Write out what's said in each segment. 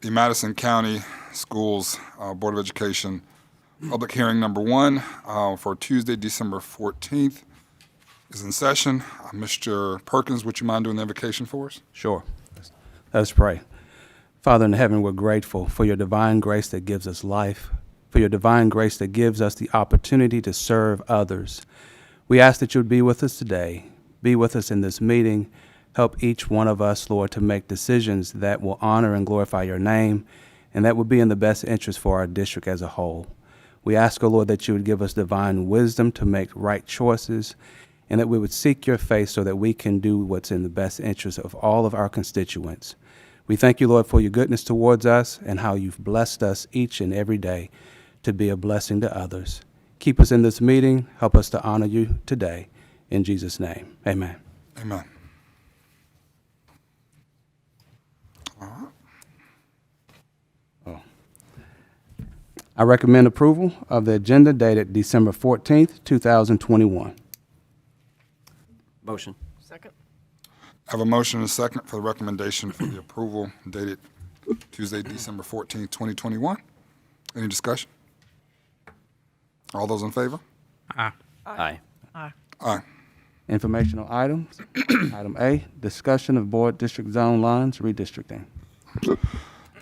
The Madison County Schools Board of Education public hearing number 1 for Tuesday, December 14th is in session. Mr. Perkins, would you mind doing the invocation for us? Sure. Let's pray. Father in heaven, we're grateful for your divine grace that gives us life, for your divine grace that gives us the opportunity to serve others. We ask that you would be with us today, be with us in this meeting. Help each one of us, Lord, to make decisions that will honor and glorify your name, and that will be in the best interest for our district as a whole. We ask, O Lord, that you would give us divine wisdom to make right choices, and that we would seek your face so that we can do what's in the best interest of all of our constituents. We thank you, Lord, for your goodness towards us and how you've blessed us each and every day to be a blessing to others. Keep us in this meeting. Help us to honor you today. In Jesus' name, amen. Amen. I recommend approval of the agenda dated December 14th, 2021. Motion. Second. I have a motion and a second for the recommendation for the approval dated Tuesday, December 14th, 2021. Any discussion? All those in favor? Aye. Aye. Aye. Informational items. Item A, discussion of board district zone lines redistricting.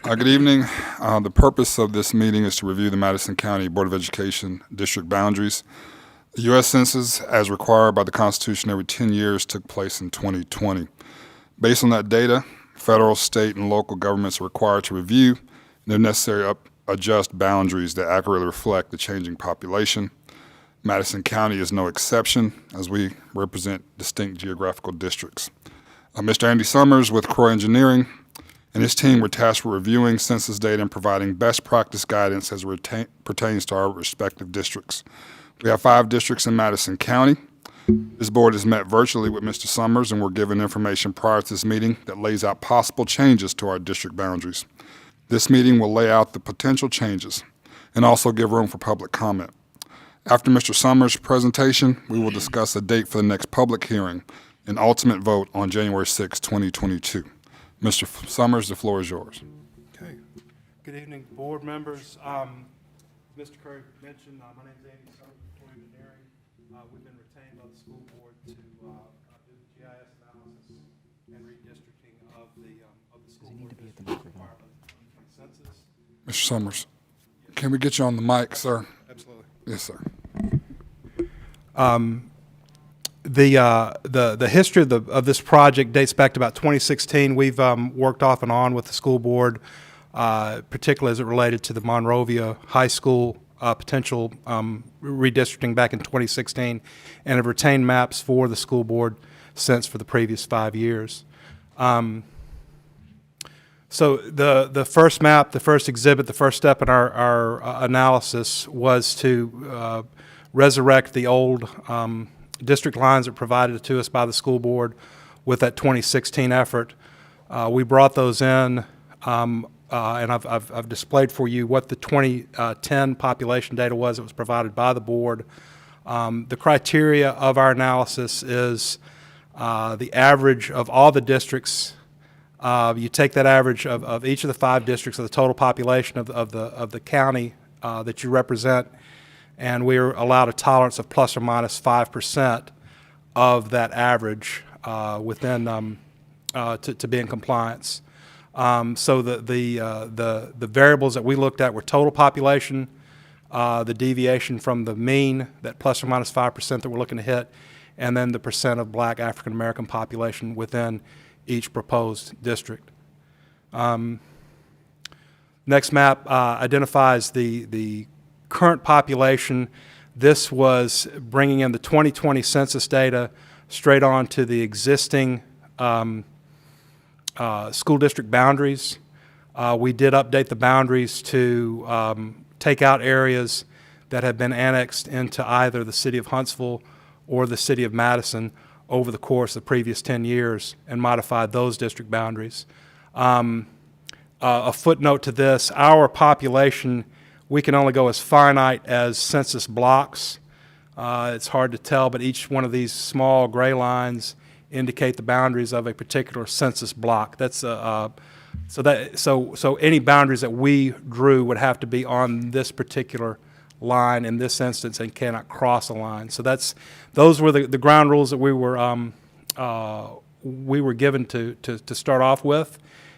Good evening. The purpose of this meeting is to review the Madison County Board of Education district boundaries. The U.S. Census, as required by the Constitution every 10 years, took place in 2020. Based on that data, federal, state, and local governments are required to review and, if necessary, adjust boundaries that accurately reflect the changing population. Madison County is no exception, as we represent distinct geographical districts. Mr. Andy Summers with Croy Engineering and his team were tasked with reviewing census data and providing best practice guidance as it pertains to our respective districts. We have 5 districts in Madison County. This board has met virtually with Mr. Summers and were given information prior to this meeting that lays out possible changes to our district boundaries. This meeting will lay out the potential changes and also give room for public comment. After Mr. Summers' presentation, we will discuss a date for the next public hearing and ultimate vote on January 6, 2022. Mr. Summers, the floor is yours. Okay. Good evening, board members. Mr. Curry mentioned, my name is Andy Summers with Croy Engineering. We've been retained by the school board to do the GIS analysis and redistricting of the school board districts required by the census. Mr. Summers, can we get you on the mic, sir? Absolutely. Yes, sir. The history of this project dates back to about 2016. We've worked off and on with the school board, particularly as it related to the Monrovia High School potential redistricting back in 2016, and have retained maps for the school board since for the previous 5 years. So the first map, the first exhibit, the first step in our analysis was to resurrect the old district lines that were provided to us by the school board with that 2016 effort. We brought those in, and I've displayed for you what the 2010 population data was that was provided by the board. The criteria of our analysis is the average of all the districts. You take that average of each of the 5 districts of the total population of the county that you represent, and we're allowed a tolerance of plus or minus 5% of that average within to be in compliance. So the variables that we looked at were total population, the deviation from the mean, that plus or minus 5% that we're looking to hit, and then the percent of black African American population within each proposed district. Next map identifies the current population. This was bringing in the 2020 census data straight on to the existing school district boundaries. We did update the boundaries to take out areas that have been annexed into either the city of Huntsville or the city of Madison over the course of the previous 10 years and modified those district boundaries. A footnote to this, our population, we can only go as finite as census blocks. It's hard to tell, but each one of these small gray lines indicate the boundaries of a particular census block. That's So any boundaries that we drew would have to be on this particular line in this instance and cannot cross a line. So those were the ground rules that we were given to start off with,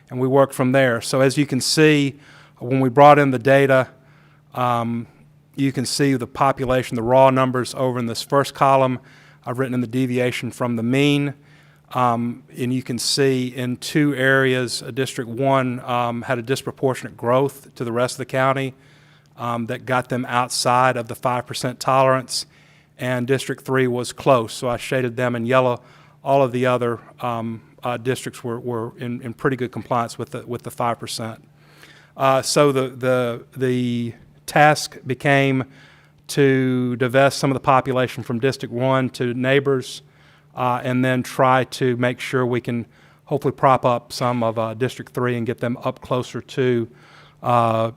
and we worked from there. So as you can see, when we brought in the data, you can see the population, the raw numbers over in this first column. I've written in the deviation from the mean. And you can see in two areas, District 1 had a disproportionate growth to the rest of the county that got them outside of the 5% tolerance, and District 3 was close, so I shaded them in yellow. All of the other districts were in pretty good compliance with the 5%. So the task became to divest some of the population from District 1 to neighbors, and then try to make sure we can hopefully prop up some of District 3 and get them up closer to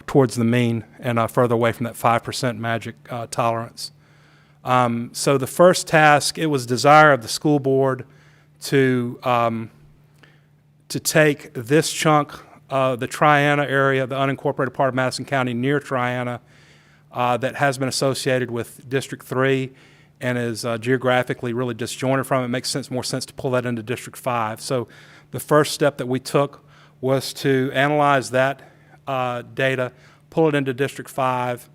towards the mean and further away from that 5% magic tolerance. So the first task, it was desire of the school board to take this chunk, the Triana area, the unincorporated part of Madison County near Triana, that has been associated with District 3 and is geographically really disjointed from it. It makes more sense to pull that into District 5. So the first step that we took was to analyze that data, pull it into District 5,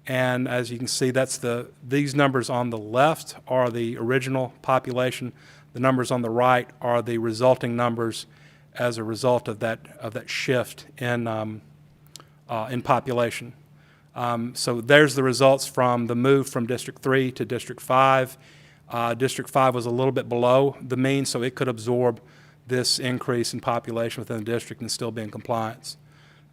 and as you can see, these numbers on the left are the original population. The numbers on the right are the resulting numbers as a result of that shift in population. So there's the results from the move from District 3 to District 5. District 5 was a little bit below the mean, so it could absorb this increase in population within the district and still be in compliance.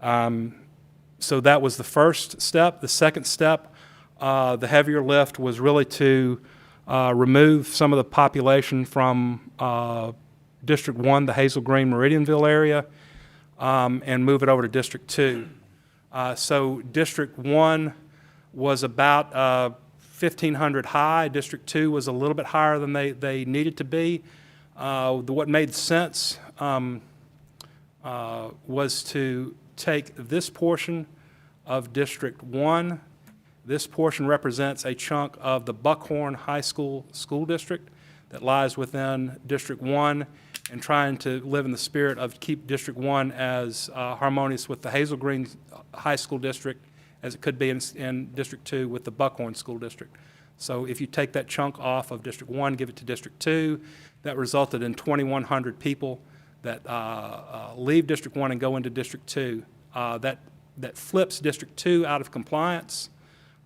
So that was the first step. The second step, the heavier lift, was really to remove some of the population from District 1, the Hazel Green, Meridianville area, and move it over to District 2. So District 1 was about 1,500 high. District 2 was a little bit higher than they needed to be. What made sense was to take this portion of District 1. This portion represents a chunk of the Buckhorn High School School District that lies within District 1, and trying to live in the spirit of keep District 1 as harmonious with the Hazel Green High School District as it could be in District 2 with the Buckhorn School District. So if you take that chunk off of District 1, give it to District 2, that resulted in 2,100 people that leave District 1 and go into District 2. That flips District 2 out of compliance,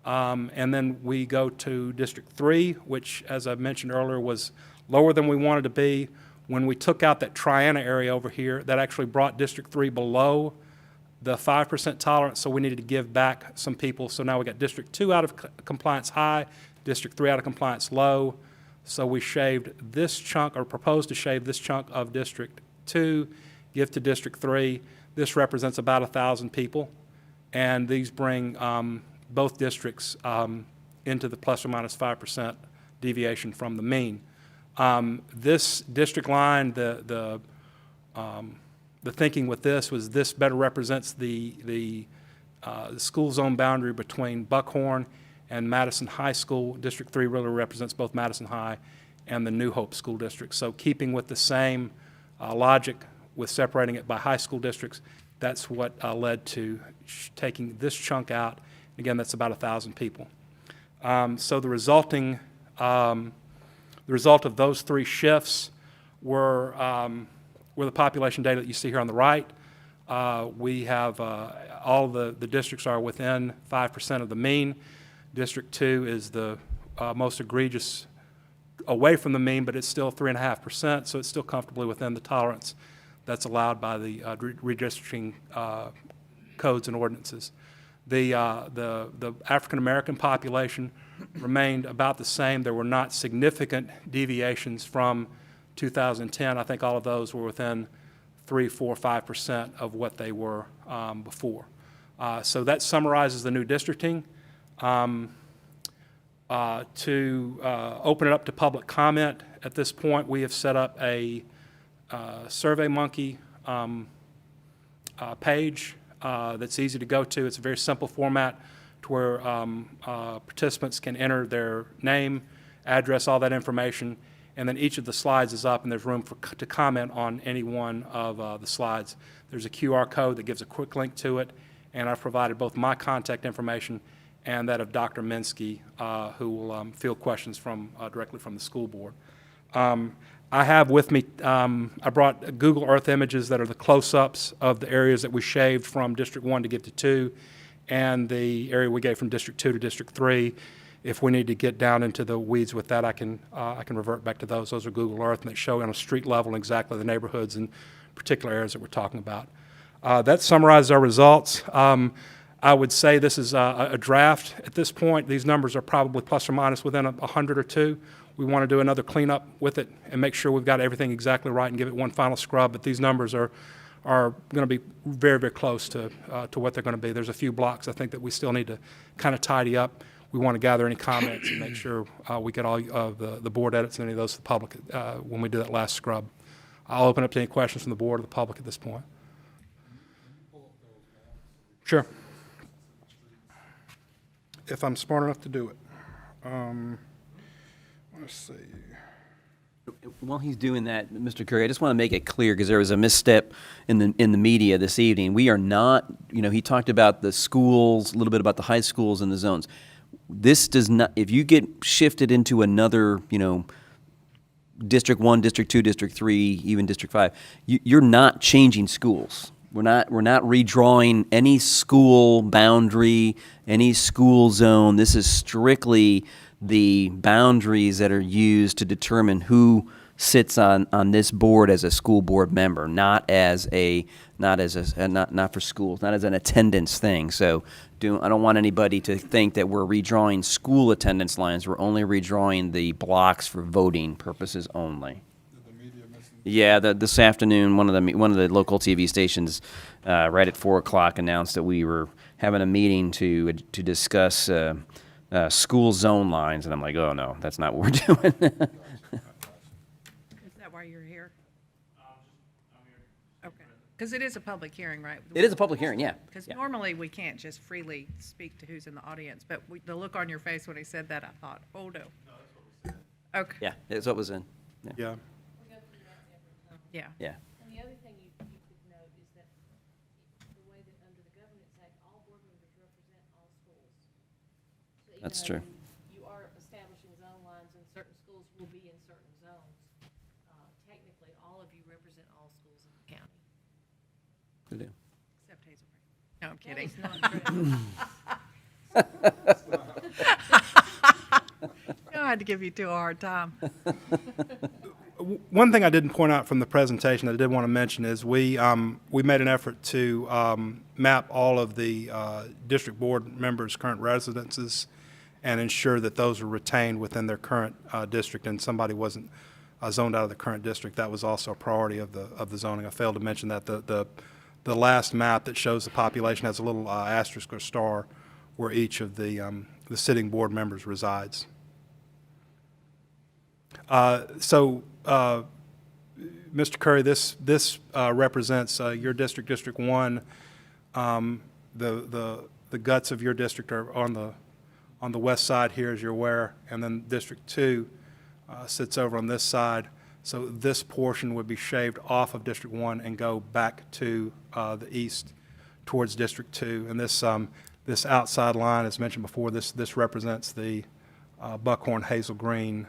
and then we go to District 3, which, as I mentioned earlier, was lower than we wanted to be. When we took out that Triana area over here, that actually brought District 3 below the 5% tolerance, so we needed to give back some people. So now we got District 2 out of compliance high, District 3 out of compliance low. So we shaved this chunk, or proposed to shave this chunk of District 2, give to District 3. This represents about 1,000 people, and these bring both districts into the plus or minus 5% deviation from the mean. This district line, the thinking with this was this better represents the school zone boundary between Buckhorn and Madison High School. District 3 really represents both Madison High and the New Hope School District. So keeping with the same logic with separating it by high school districts, that's what led to taking this chunk out. Again, that's about 1,000 people. So the result of those three shifts were the population data that you see here on the right. We have all the districts are within 5% of the mean. District 2 is the most egregious away from the mean, but it's still 3.5%, so it's still comfortably within the tolerance that's allowed by the redistricting codes and ordinances. The African American population remained about the same. There were not significant deviations from 2010. I think all of those were within 3, 4, 5% of what they were before. So that summarizes the new districting. To open it up to public comment, at this point we have set up a SurveyMonkey page that's easy to go to. It's a very simple format to where participants can enter their name, address, all that information, and then each of the slides is up, and there's room to comment on any one of the slides. There's a QR code that gives a quick link to it, and I've provided both my contact information and that of Dr. Minsky, who will field questions directly from the school board. I have with me, I brought Google Earth images that are the close-ups of the areas that we shaved from District 1 to get to 2, and the area we gave from District 2 to District 3. If we need to get down into the weeds with that, I can revert back to those. Those are Google Earth, and they show on a street level exactly the neighborhoods and particular areas that we're talking about. That summarizes our results. I would say this is a draft at this point. These numbers are probably plus or minus within 100 or 2. We want to do another cleanup with it and make sure we've got everything exactly right and give it one final scrub. But these numbers are going to be very, very close to what they're going to be. There's a few blocks I think that we still need to kind of tidy up. We want to gather any comments and make sure we get all of the board edits and any of those to the public when we do that last scrub. I'll open up to any questions from the board or the public at this point. Sure. If I'm smart enough to do it. Let's see. While he's doing that, Mr. Curry, I just want to make it clear, because there was a misstep in the media this evening. We are not, he talked about the schools, a little bit about the high schools and the zones. This does not, if you get shifted into another, District 1, District 2, District 3, even District 5, you're not changing schools. We're not redrawing any school boundary, any school zone. This is strictly the boundaries that are used to determine who sits on this board as a school board member, not for schools, not as an attendance thing. So I don't want anybody to think that we're redrawing school attendance lines. We're only redrawing the blocks for voting purposes only. Yeah, this afternoon, one of the local TV stations, right at 4:00, announced that we were having a meeting to discuss school zone lines, and I'm like, oh no, that's not what we're doing. Is that why you're here? Okay, because it is a public hearing, right? It is a public hearing, yeah. Because Yeah. normally we can't just freely speak to who's in the audience, but the look on your face when he said that, I thought, oh no. Okay. Yeah, that's what was in. Yeah. Yeah. Yeah. And the other thing you could note is that the way that under the Governance Act, all board members represent all schools. So even That's though true. You are establishing zone lines and certain schools will be in certain zones. Technically, all of you represent all schools in the county. Good deal. Except Hazelbrand. No, I'm kidding. I had to give you two a hard time. One thing I didn't point out from the presentation that I did want to mention is we made an effort to map all of the district board members' current residences and ensure that those were retained within their current district and somebody wasn't zoned out of the current district. That was also a priority of the zoning. I failed to mention that the last map that shows the population has a little asterisk or star where each of the sitting board members resides. Mr. Curry, this represents your district, District 1. The guts of your district are on the west side here, as you're aware, and then District 2 sits over on this side. So this portion would be shaved off of District 1 and go back to the east towards District 2. And this outside line, as mentioned before, this represents the Buckhorn Hazel Green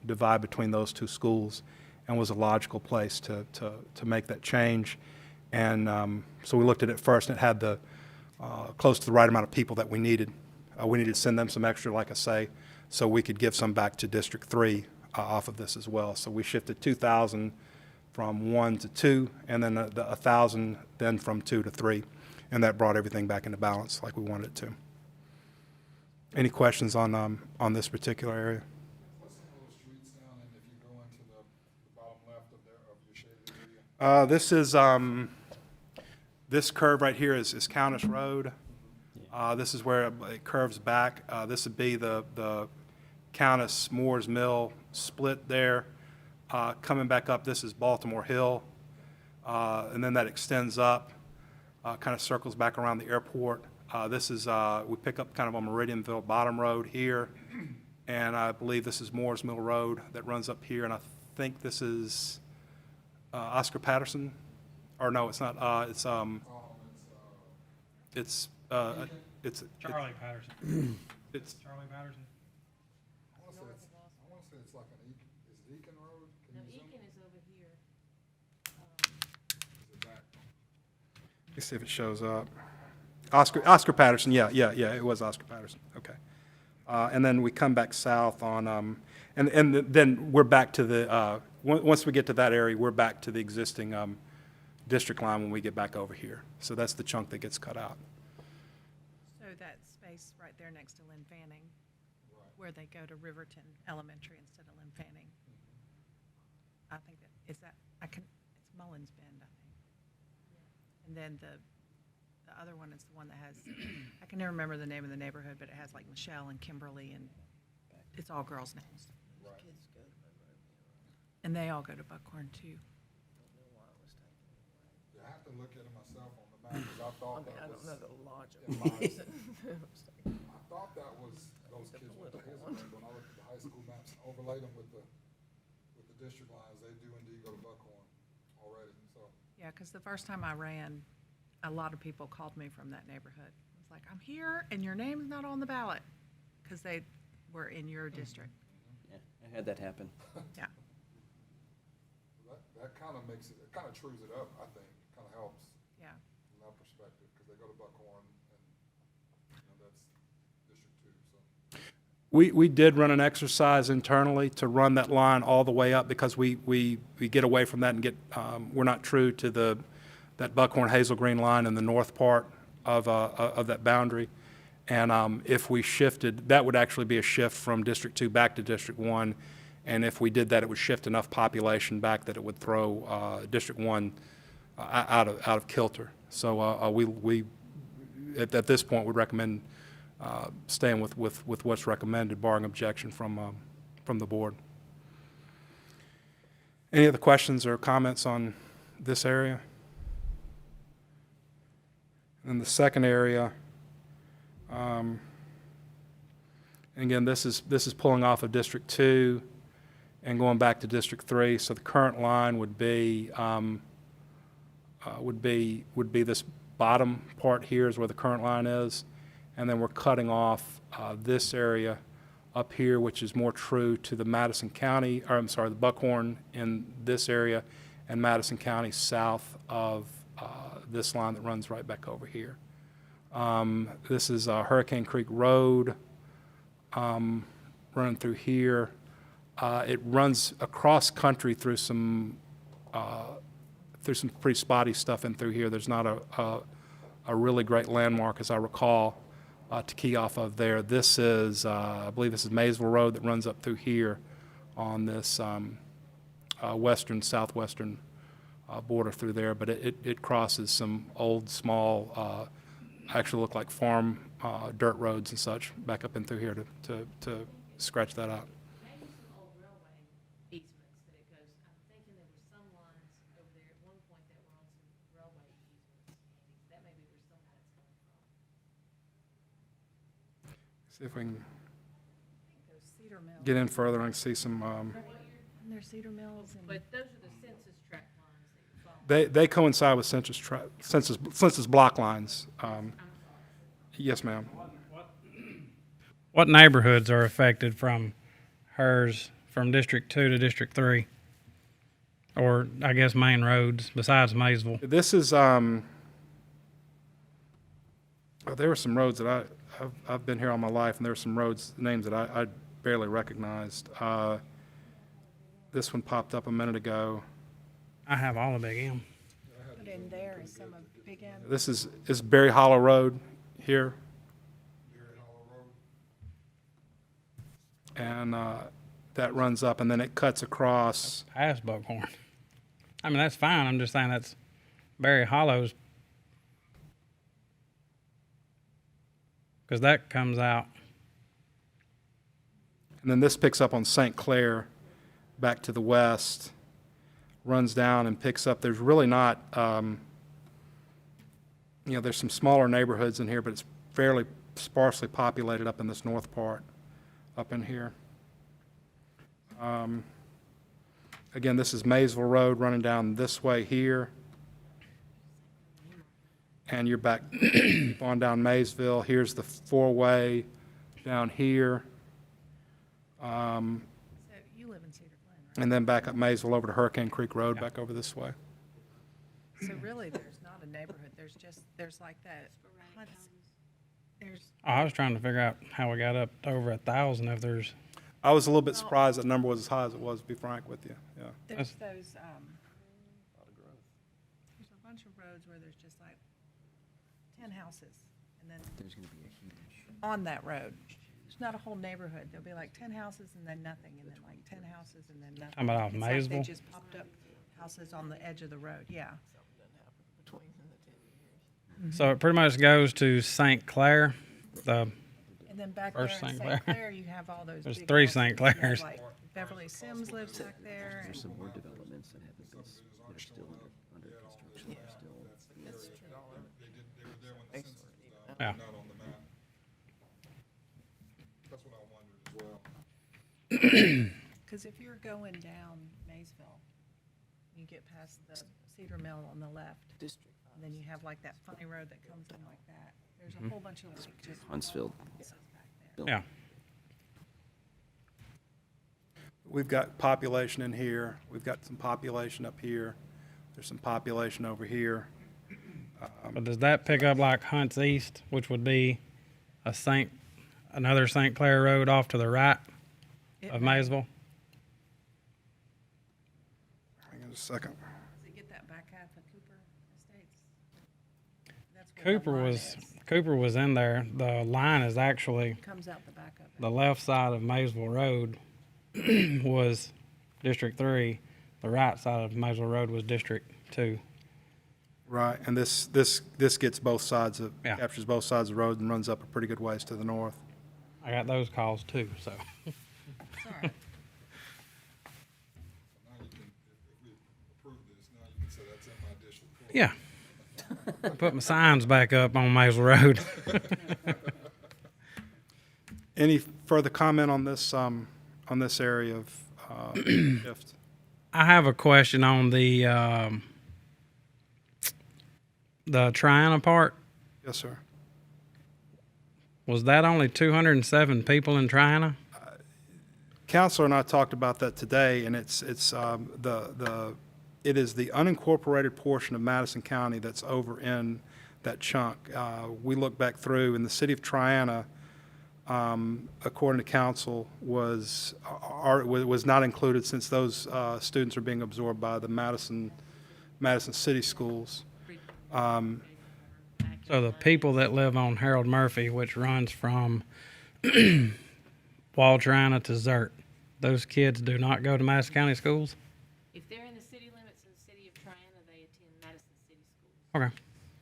divide between those two schools, and was a logical place to make that change. And so we looked at it first, and it had the close to the right amount of people that we needed. We needed to send them some extra, like I say, so we could give some back to District 3 off of this as well. So we shifted 2,000 from 1 to 2, and then 1,000 then from 2 to 3, and that brought everything back into balance like we wanted it to. Any questions on this particular area? This is this curve right here is Countess Road. This is where it curves back. This would be the Countess Moore's Mill split there. Coming back up, this is Baltimore Hill, and then that extends up. kind of circles back around the airport. This is, we pick up kind of on Meridianville Bottom Road here, and I believe this is Moores Mill Road that runs up here, and I think this is Oscar Patterson, or no, it's not, it's Charlie Patterson. it's, Charlie Patterson. I want to say it's like is it Eakin Road? No, Eakin is over here. Is it back? let's see if it shows up. Oscar Patterson, yeah, it was Oscar Patterson, okay. And then we come back south on, and then we're back to the, once we get to that area, we're back to the existing district line when we get back over here. So that's the chunk that gets cut out. So that space right there next to Lynn Fanning, where they go to Riverton Elementary instead of Lynn Fanning. I think it's Mullins Bend, I think. And then the other one is the one that has, I can never remember the name of the neighborhood, but it has like Michelle and Kimberly, and it's all girls' names. And they all go to Buckhorn too. Yeah, I have to look at it myself on the map, because I thought that was. I don't know the logic. I thought that was, those kids went to Hazelwood, when I looked at the high school maps and overlaid them with the district lines, they do indeed go to Buckhorn already, so. Yeah, because the first time I ran, a lot of people called me from that neighborhood. I was like, I'm here and your name's not on the ballot, because they were in your district. Yeah, I had that happen. Yeah. That kind of makes it kind of trues it up, I think, kind of helps Yeah. from that perspective, because they go to Buckhorn, and that's District 2, so. We did run an exercise internally to run that line all the way up, because we get away from that and get, we're not true to that Buckhorn Hazel Green line in the north part of that boundary. And if we shifted, that would actually be a shift from District 2 back to District 1. And if we did that, it would shift enough population back that it would throw District 1 out of kilter. So we at this point would recommend staying with what's recommended, barring objection from the board. Any other questions or comments on this area? And the second area, and again, this is pulling off of District 2 and going back to District 3. So the current line would be this bottom part here is where the current line is, and then we're cutting off this area up here, which is more true to the Madison County, or I'm sorry, the Buckhorn in this area, and Madison County south of this line that runs right back over here. This is Hurricane Creek Road running through here. It runs across country through some pretty spotty stuff in through here. There's not a really great landmark, as I recall, to key off of there. This is, I believe this is Maysville Road that runs up through here on this southwestern border through there, but it crosses some old, small, actually look like farm dirt roads and such back up in through here to scratch that out. Maybe some old railway easements that it goes, I'm thinking there were some lines over there at one point that were on some railway easements. That may be where some of that's coming from. See if we can Those Cedar Mills. get in further and see some, And there's Cedar Mills and. But those are the census tract lines that you follow. they coincide with census block lines. Yes, ma'am. What neighborhoods are affected from hers from District 2 to District 3? Or, I guess, main roads besides Maysville? This is, there were some roads that I've been here all my life, and there were some names that I barely recognized. This one popped up a minute ago. I have all of Big M. Put in there and some of Big M. This is Berry Hollow Road here. And that runs up, and then it cuts across. Past Buckhorn. I mean, that's fine. I'm just saying that's Berry Hollows. Because that comes out. And then this picks up on St. Clair back to the west, runs down and picks up. There's really not, you know, there's some smaller neighborhoods in here, but it's fairly sparsely populated up in this north part, up in here. Again, this is Maysville Road running down this way here. And you're back on down Maysville. Here's the four-way down here. So you live in Cedar Glen, right? And then back up Maysville over to Hurricane Creek Road, back over this way. So really, there's not a neighborhood, there's like that. There's, I was trying to figure out how we got up to over 1,000 if there's, I was a little bit surprised that number was as high as it was, to be frank with you, yeah. there's those, there's a bunch of roads where there's just like 10 houses, and then There's going to be a huge. on that road, it's not a whole neighborhood, there'll be like 10 houses and then nothing, and then like 10 houses and then nothing. Talking about off It's like Maysville? they just popped up houses on the edge of the road, yeah. so it pretty much goes to St. Clair. The And then back there in First St. St. Clair. Clair, you have all those There's big 3 houses. St. You have, Clairs. like Beverly Sims lives back there, and There's some more developments that haven't been, that are still under construction. They're still. yeah. Not on the map. That's what I wondered as well. because if you're going down Maysville, you get past the Cedar Mill on the left, and then you have like that funny road that comes in like that. There's a whole bunch of like just Huntsville. houses back there. Yeah. We've got population in here, we've got some population up here, there's some population over here. But does that pick up like Hunts East, which would be another St. Clair Road off to the right It of may- Maysville? Hang on just a second. Does it get that back half of Cooper Estates? That's where the line is. Cooper was in there. The line is actually Comes out the back of it. the left side of Maysville Road was District 3. The right side of Maysville Road was District 2. Right, and this gets both sides of, Yeah. captures both sides of the road and runs up a pretty good ways to the north. I got those calls too, so. It's all right. Now you can, if we approve this, now you can say that's in my district. Cool. Yeah. Put my signs back up on Maysville Road. Any further comment on this area of shift? I have a question on the Triana part. Yes, sir. Was that only 207 people in Triana? Counselor and I talked about that today, and it is the unincorporated portion of Madison County that's over in that chunk. We look back through, and the city of Triana, according to council, was not included since those students are being absorbed by the Madison city schools. So the people that live on Harold Murphy, which runs from Wall Triana to Zert, those kids do not go to Madison County schools? If they're in the city limits of the city of Triana, they attend Madison City Schools. Okay.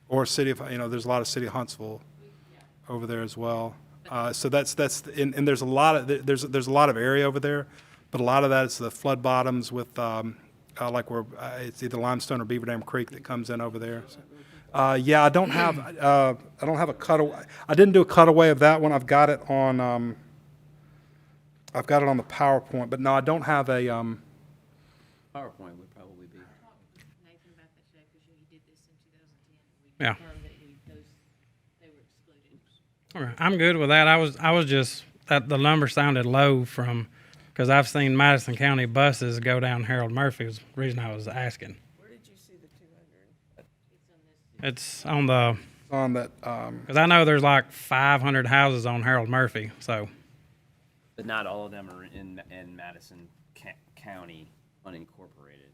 Or city of, there's a lot of city of Huntsville over there as well. So that's and there's a lot of there's a lot of area over there, but a lot of that is the flood bottoms with like where it's either limestone or Beaver Dam Creek that comes in over there. So, yeah, I don't have a cutaway. I didn't do a cutaway of that one. I've got it on the PowerPoint, but no, I don't have a PowerPoint would probably be. Nathan about that today, because he did this in 2010. We Yeah. confirmed that they were excluded. Okay. I'm good with that. I was just, that the number sounded low because I've seen Madison County buses go down Harold Murphy is the reason I was asking. It's on the, on that. because I know there's like 500 houses on Harold Murphy, so. But not all of them are in Madison County unincorporated.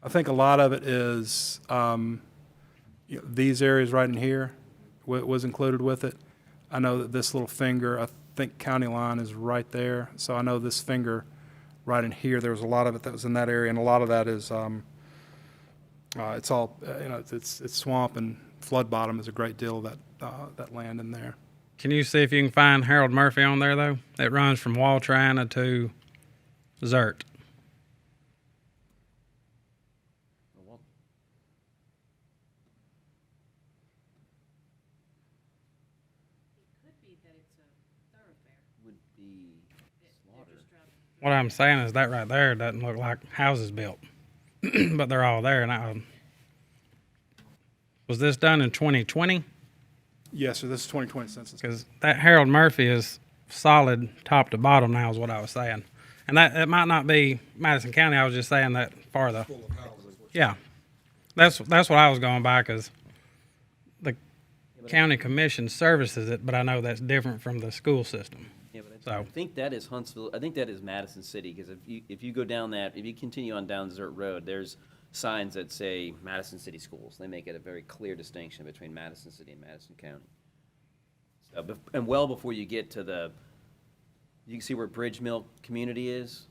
I think a lot of it is these areas right in here was included with it. I know that this little finger, I think county line is right there. So I know this finger right in here, there was a lot of it that was in that area, and a lot of that is it's all it's swamp, and flood bottom is a great deal of that land in there. Can you see if you can find Harold Murphy on there, though? It runs from Wall Triana to Zert. that it's a thoroughfare. Would be They're slaughter. just driving. What I'm saying is that right there doesn't look like houses built, but they're all there. And was this done in 2020? Yes, sir, this is 2020 census. Because that Harold Murphy is solid top to bottom now, is what I was saying. And that it might not be Madison County. I was just saying that farther. Full of houses. Yeah, that's what I was going by, because the county commission services it, but I know that's different from the school system. Yeah, but So- I think that is Huntsville, I think that is Madison City, because if you go down that, if you continue on down Desert Road, there's signs that say Madison City Schools. They make it a very clear distinction between Madison City and Madison County. So, and well before you get to you can see where Bridge Mill Community is.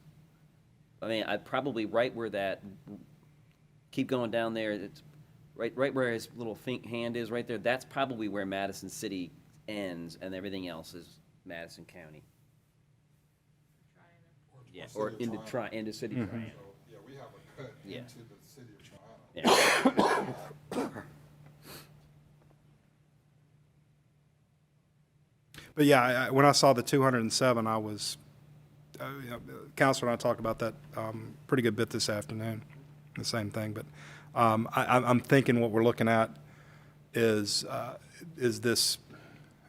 I mean, I probably right where that, keep going down there, it's right where his little hand is, right there, that's probably where Madison City ends, and everything else is Madison County. Yeah, or into City Triangle. Yeah, we have a cut Yeah. into the city of Triana. Yeah. But yeah, when I saw the 207, I was, Counselor and I talked about that pretty good bit this afternoon, the same thing. But I'm thinking what we're looking at is this,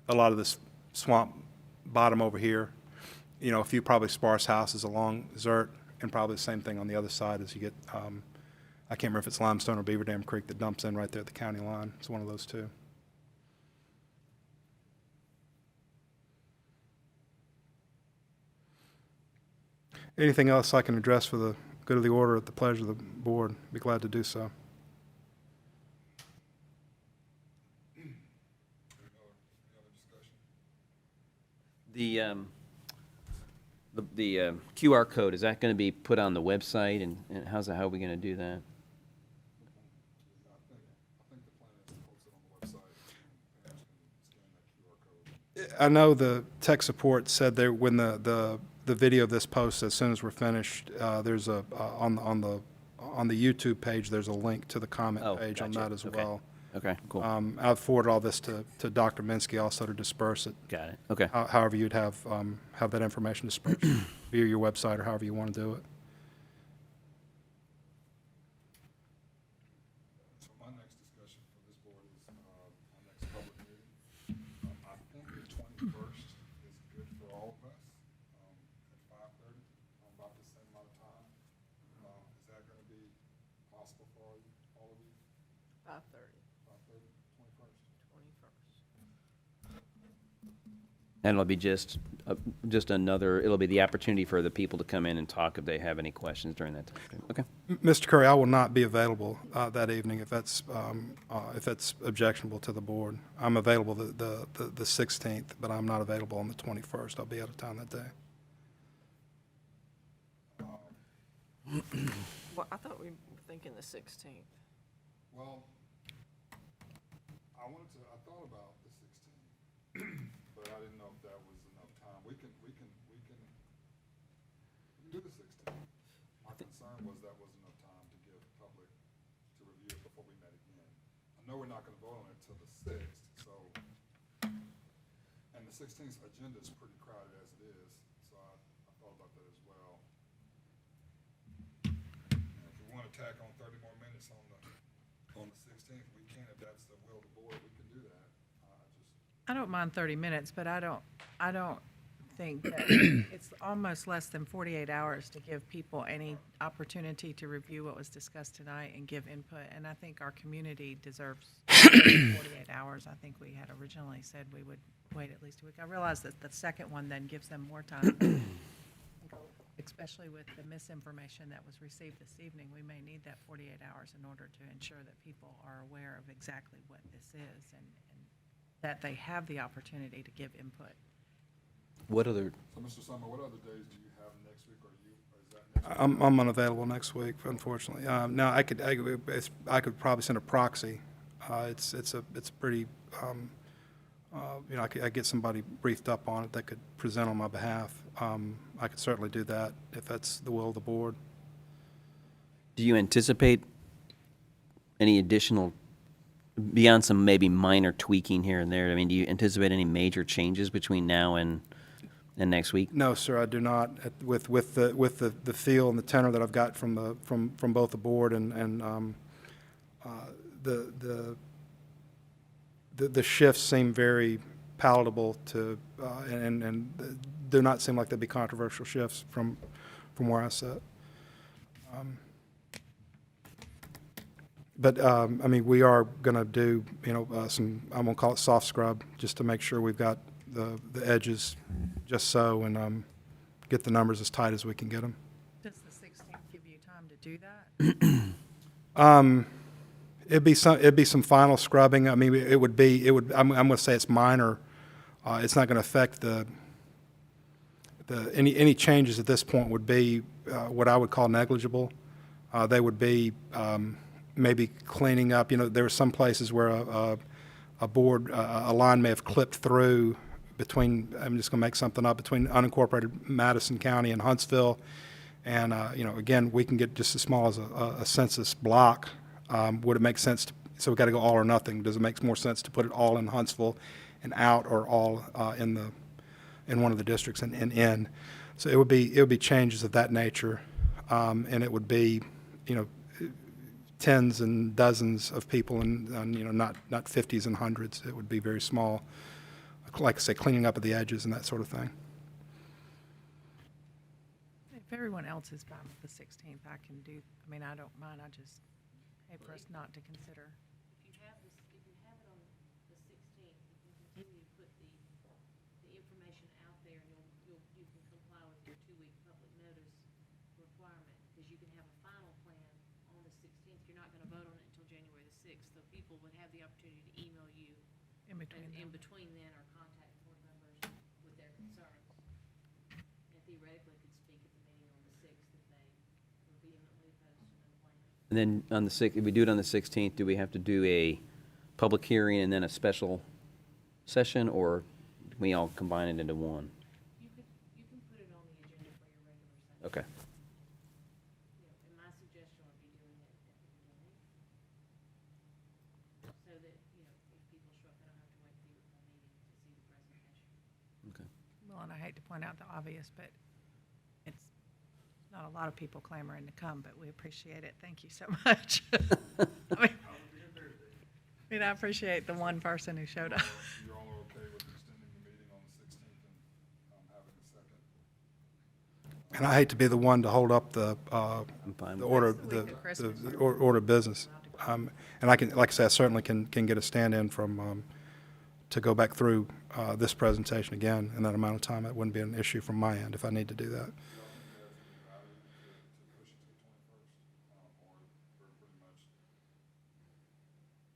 a lot of this swamp bottom over here, you know, a few probably sparse houses along Zert, and probably the same thing on the other side as you get, I can't remember if it's Limestone or Beaver Dam Creek that dumps in right there at the county line. It's one of those two. Anything else I can address for the good of the order at the pleasure of the board? Be glad to do so. Any other discussion? The QR code, is that going to be put on the website, and how are we going to do that? I think the plan is to post it on the website and scan that QR code. I know the tech support said there, when the video of this post, as soon as we're finished, there's a, on the YouTube page, there's a link to the comment Oh, page on gotcha. that as Okay. well. Okay, cool. I've forwarded all this to Dr. Minsky also to disperse it. Got it. Okay. However you'd have that information dispersed via your website or however you want to do it. So my next discussion for this board is our next public meeting. I think the 21st is good for all of us at 5:30, about the same amount of time. Is that going to be possible for all of you? 5:30, 5:30, 21st? 21st. And it'll be just another, it'll be the opportunity for the people to come in and talk if they have any questions during that time. Okay. Mr. Curry, I will not be available that evening if that's objectionable to the board. I'm available the 16th, but I'm not available on the 21st. I'll be out of town that day. Well, I thought we were thinking the 16th. Well, I thought about the 16th, but I didn't know if that was enough time. We can do the 16th. My concern was that was enough time to give public to review it before we met again. I know we're not gonna vote on it till the 6th, so, and the 16th agenda is pretty crowded as it is, so I thought about that as well. If we wanna tack on 30 more minutes on the 16th, we can. If that's the will of the board, we can do that. I don't mind 30 minutes, but I don't think that, it's almost less than 48 hours to give people any opportunity to review what was discussed tonight and give input, and I think our community deserves 48 hours. I think we had originally said we would wait at least a week. I realize that the second one then gives them more time, especially with the misinformation that was received this evening. We may need that 48 hours in order to ensure that people are aware of exactly what this is and that they have the opportunity to give input. What other, So, Mr. Summer, what other days do you have next week, or is that next week? I'm unavailable next week, unfortunately. Now, I could probably send a proxy. It's pretty, you know, I get somebody briefed up on it that could present on my behalf. I could certainly do that if that's the will of the board. do you anticipate any additional beyond some maybe minor tweaking here and there, I mean, do you anticipate any major changes between now and next week? No, sir, I do not. With the feel and the tenor that I've got from both the board and the shifts seem very palatable to and do not seem like they'd be controversial shifts from where I sit. But I mean, we are going to do some, I'm going to call it soft scrub, just to make sure we've got the edges just so, and get the numbers as tight as we can get them. Does the 16th give you time to do that? It'd be some final scrubbing. I mean, I'm going to say it's minor. It's not going to affect any changes at this point would be what I would call negligible. They would be maybe cleaning up. There were some places where a line may have clipped through between, I'm just going to make something up, between unincorporated Madison County and Huntsville. And, again, we can get just as small as a census block. Would it make sense so we've got to go all or nothing? Does it make more sense to put it all in Huntsville and out, or all in one of the districts and in? So it would be changes of that nature. And it would be, tens and dozens of people and not 50s and hundreds. It would be very small, like I say, cleaning up of the edges and that sort of thing. If everyone else is fine with the 16th, I can do, I mean, I don't mind, I just hate for us not to consider. If you have it on the 16th, you can continue to put the information out there, and you can comply with your 2-week public notice requirement, because you can have a final plan on the 16th. You're not gonna vote on it until January the 6th, so people would have the opportunity to email you In between in them. between then, or contact board members with their concerns. And theoretically could speak at the meeting on the 6th if they were vehemently opposed to no plan. And then on the if we do it on the 16th, do we have to do a public hearing and then a special session, or can we all combine it into one? You can put it on the agenda for your regular session. Okay. And my suggestion would be doing it at the beginning, so that, if people show up, they don't have to wait through the whole meeting to see the presentation. Okay. Well, and I hate to point out the obvious, but it's not a lot of people clamoring to come, but we appreciate it. Thank you so much. I appreciate the one person who showed up. You're all okay with extending the meeting on the 16th and having a second? And I hate to be the one to hold up the fine the with order, That's the week of Christmas. the order of business. And I can, like I said, I certainly can get a stand-in from, to go back through this presentation again in that amount of time. That wouldn't be an issue from my end if I need to do that.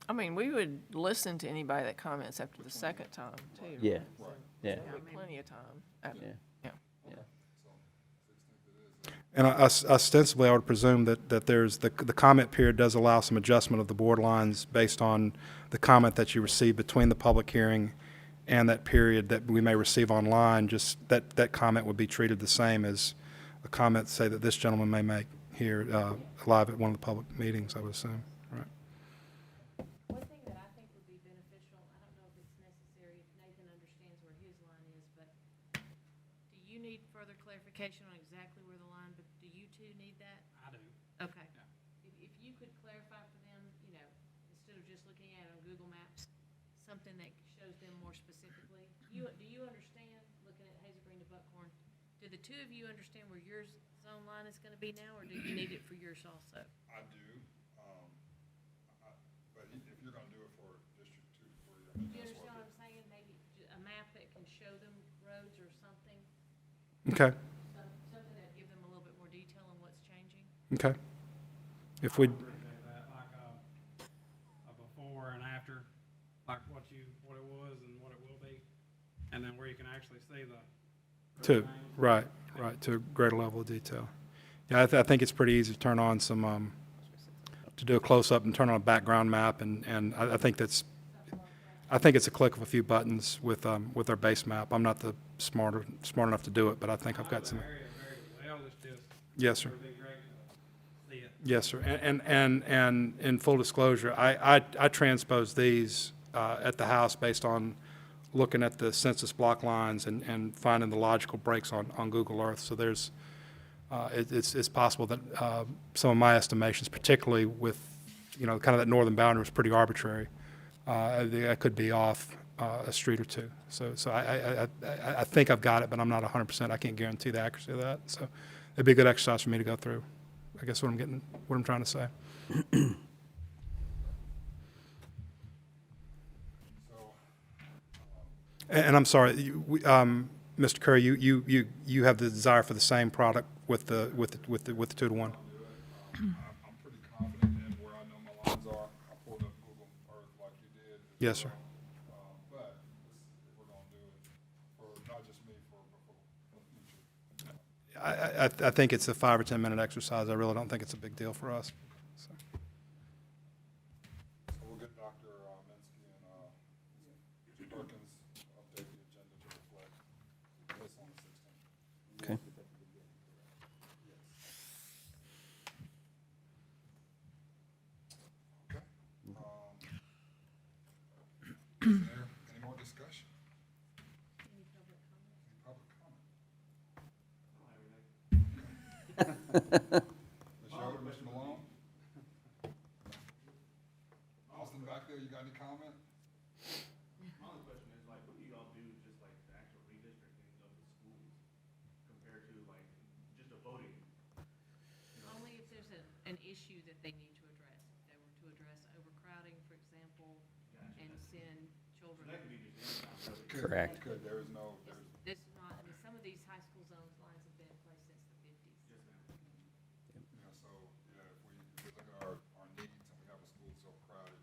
I mean, we would listen to anybody that comments after the second time, too. Yeah. Yeah. There'll be plenty of time. after- Yeah. Yeah. And ostensibly, I would presume that there's, the comment period does allow some adjustment of the board lines based on the comment that you receive between the public hearing and that period that we may receive online. Just that comment would be treated the same as a comment, say, that this gentleman may make here live at one of the public meetings, I would assume. Right. One thing that I think would be beneficial, I don't know if it's necessary, if Nathan understands where his line is, but do you need further clarification on exactly where the line, but do you two need that? I do. Okay. If you could clarify for them, instead of just looking at it on Google Maps, something that shows them more specifically. Do you understand, looking at Hazel Green to Buckhorn, do the two of you understand where your zone line is gonna be now, or do you need it for yours also? I do, but if you're gonna do it for District 2, 3, I mean, Do you that's understand what. what I'm saying? Maybe a map that can show them roads or something, Okay. something that'd give them a little bit more detail on what's changing? Okay. If we, Appreciate that, like a before and after, like what it was and what it will be, and then where you can actually see the. right, to a greater level of detail. Yeah, I think it's pretty easy to turn on some, to do a close-up and turn on a background map, and I think it's a click of a few buttons with our base map. I'm not smart enough to do it, but I think I've got some. Area very well, it's just. Yes, sir. It would be great to see it. Yes, sir. And in full disclosure, I transposed these at the house based on looking at the census block lines and finding the logical breaks on Google Earth. So there's, it's possible that some of my estimations, particularly with, kind of that northern boundary was pretty arbitrary. I could be off a street or two. So I think I've got it, but I'm not 100%. I can't guarantee the accuracy of that. So it'd be a good exercise for me to go through. I guess what I'm trying to say. And I'm sorry, Mr. Curry, you have the desire for the same product with the 2-to-1. I'm pretty confident in where I know my lines are. I pulled up Google Earth like you did. as Yes, sir. well. But if we're gonna do it, for not just me, for the future. I think it's a 5 or 10 minute exercise. I really don't think it's a big deal for us. So. So we'll get Dr. Minsky and Mr. Perkins update the agenda to reflect this on the 16th. Okay. Okay. Is there any more discussion? Any public comment? Ms. Yoder, Mr. Malone? Austin back there, you got any comment? My only question is, like, what do y'all do just like the actual redistricting of the schools compared to like just a voting? Only if there's an issue that they need to address. If they were to address overcrowding, for example, and send children. That could be just anytime, really. Correct. Could, there is no, there's, This is not, I mean, some of these high school zones lines have been in place since the fifties. so, yeah, if we look at our needs and we have a school so crowded,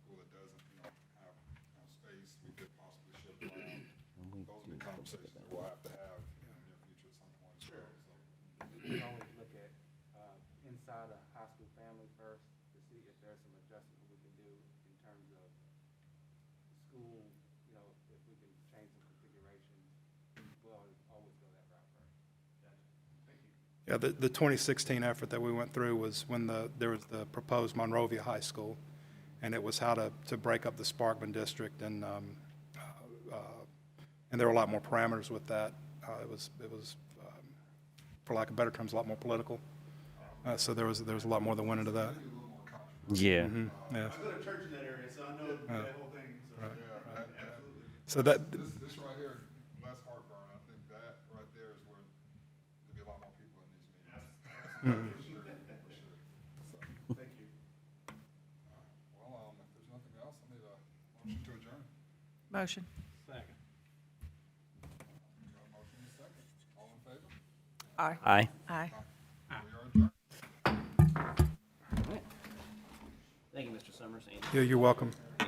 school that doesn't, have space, we could possibly shift around. Those are the conversations that we'll have to have in the near future at some point as well, so. We can always look at inside a high school family first to see if there's some adjustment we can do in terms of school, if we can change some configurations. We'll always go that route first. Yeah, the 2016 effort that we went through was when there was the proposed Monrovia High School, and it was how to break up the Sparkman district, and there were a lot more parameters with that. It was for lack of better terms, a lot more political. So there was a lot more that went into that. Yeah. Yeah. I go to church in that area, so I know that whole thing, so. Absolutely. So that This right here, less heartburn, I think that right there is where there'll be a lot more people in these meetings. For sure, for sure. So, Thank you. well, if there's nothing else, I need a motion to adjourn. Motion. Second. Got a motion and a second. All in favor? Aye. Aye. Aye. We are adjourned. Thank you, Mr. Summers. you're welcome. Yeah.